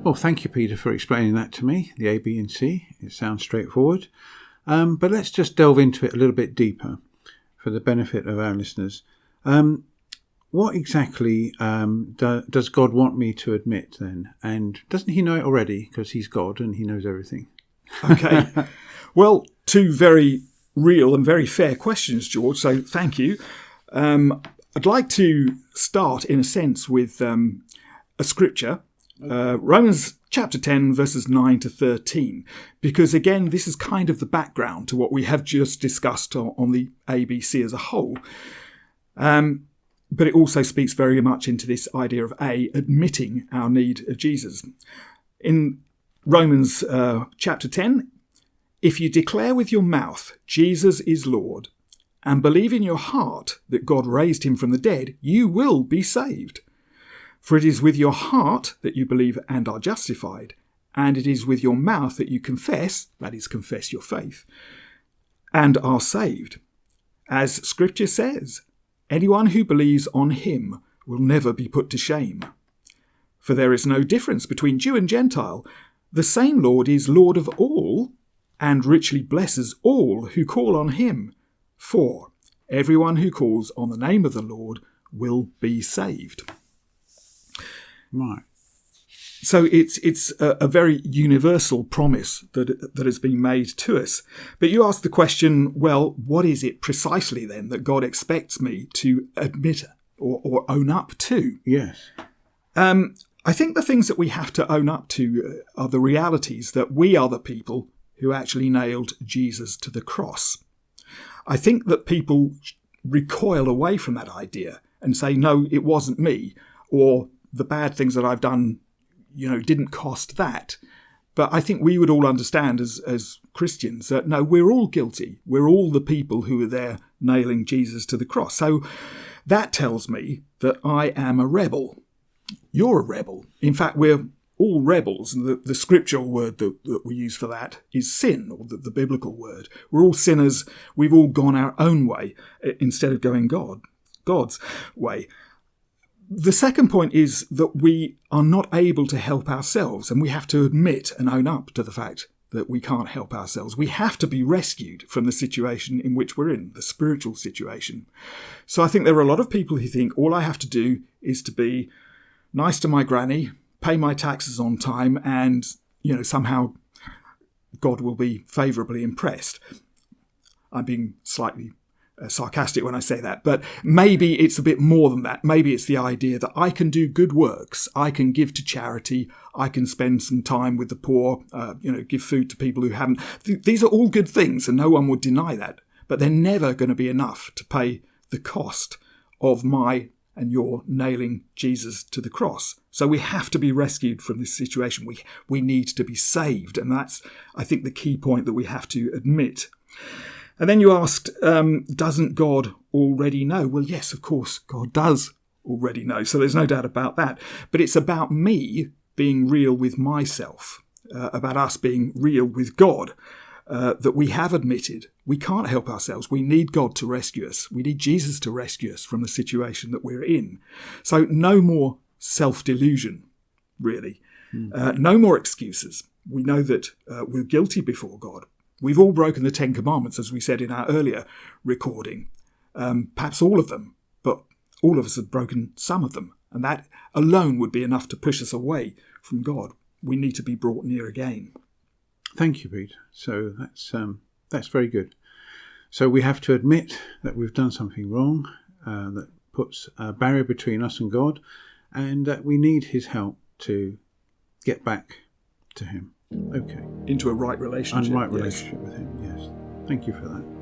Well, thank you, Peter, for explaining that to me, the A, B and C. It sounds straightforward. But let's just delve into it a little bit deeper for the benefit of our listeners. What exactly does God want me to admit then? And doesn't he know it already because he's God and he knows everything? Okay. Well, two very real and very fair questions, George, so thank you. I'd like to start, in a sense, with a scripture, Romans chapter 10, verses 9 to 13, because, again, this is kind of the background to what we have just discussed on the ABC as a whole. But it also speaks very much into this idea of admitting our need of Jesus. In Romans chapter 10, if you declare with your mouth Jesus is Lord and believe in your heart that God raised him from the dead, you will be saved. For it is with your heart that you believe and are justified, and it is with your mouth that you confess, that is, confess your faith, and are saved. As Scripture says, anyone who believes on him will never be put to shame. For there is no difference between Jew and Gentile. The same Lord is Lord of all, and richly blesses all who call on him. For everyone who calls on the name of the Lord will be saved. Right. So it's a very universal promise that has been made to us. But you ask the question, well, what is it precisely then that God expects me to admit or own up to? Yes. I think the things that we have to own up to are the realities that we are the people who actually nailed Jesus to the cross. I think that people recoil away from that idea and say, no, it wasn't me, or the bad things that I've done, didn't cost that. But I think we would all understand as Christians that, no, we're all guilty. We're all the people who are there nailing Jesus to the cross. So that tells me that I am a rebel. You're a rebel. In fact, we're all rebels. And the scriptural word that we use for that is sin, or the biblical word. We're all sinners. We've all gone our own way instead of going God's way. The second point is that we are not able to help ourselves, and we have to admit and own up to the fact that we can't help ourselves. We have to be rescued from the situation in which we're in, the spiritual situation. So I think there are a lot of people who think all I have to do is to be nice to my granny, pay my taxes on time, and, somehow God will be favourably impressed. I'm being slightly sarcastic when I say that, but maybe it's a bit more than that. Maybe it's the idea that I can do good works, I can give to charity, I can spend some time with the poor, give food to people who haven't. These are all good things, and no one would deny that, but they're never going to be enough to pay the cost of my and your nailing Jesus to the cross. So we have to be rescued from this situation. We need to be saved, and that's, I think, the key point that we have to admit. And then you asked, doesn't God already know? Well, yes, of course, God does already know. So there's no doubt about that. But it's about me being real with myself, about us being real with God, that we have admitted we can't help ourselves. We need God to rescue us. We need Jesus to rescue us from the situation that we're in. So no more self-delusion, really. No more excuses. We know that we're guilty before God. We've all broken the 10 Commandments, as we said in our earlier recording. Perhaps all of them, but all of us have broken some of them. And that alone would be enough to push us away from God. We need to be brought near again. Thank you, Pete. So that's very good. So we have to admit that we've done something wrong, that puts a barrier between us and God, and that we need his help to get back to him. Okay. Into a right relationship. And right relationship with him, yes. Thank you for that.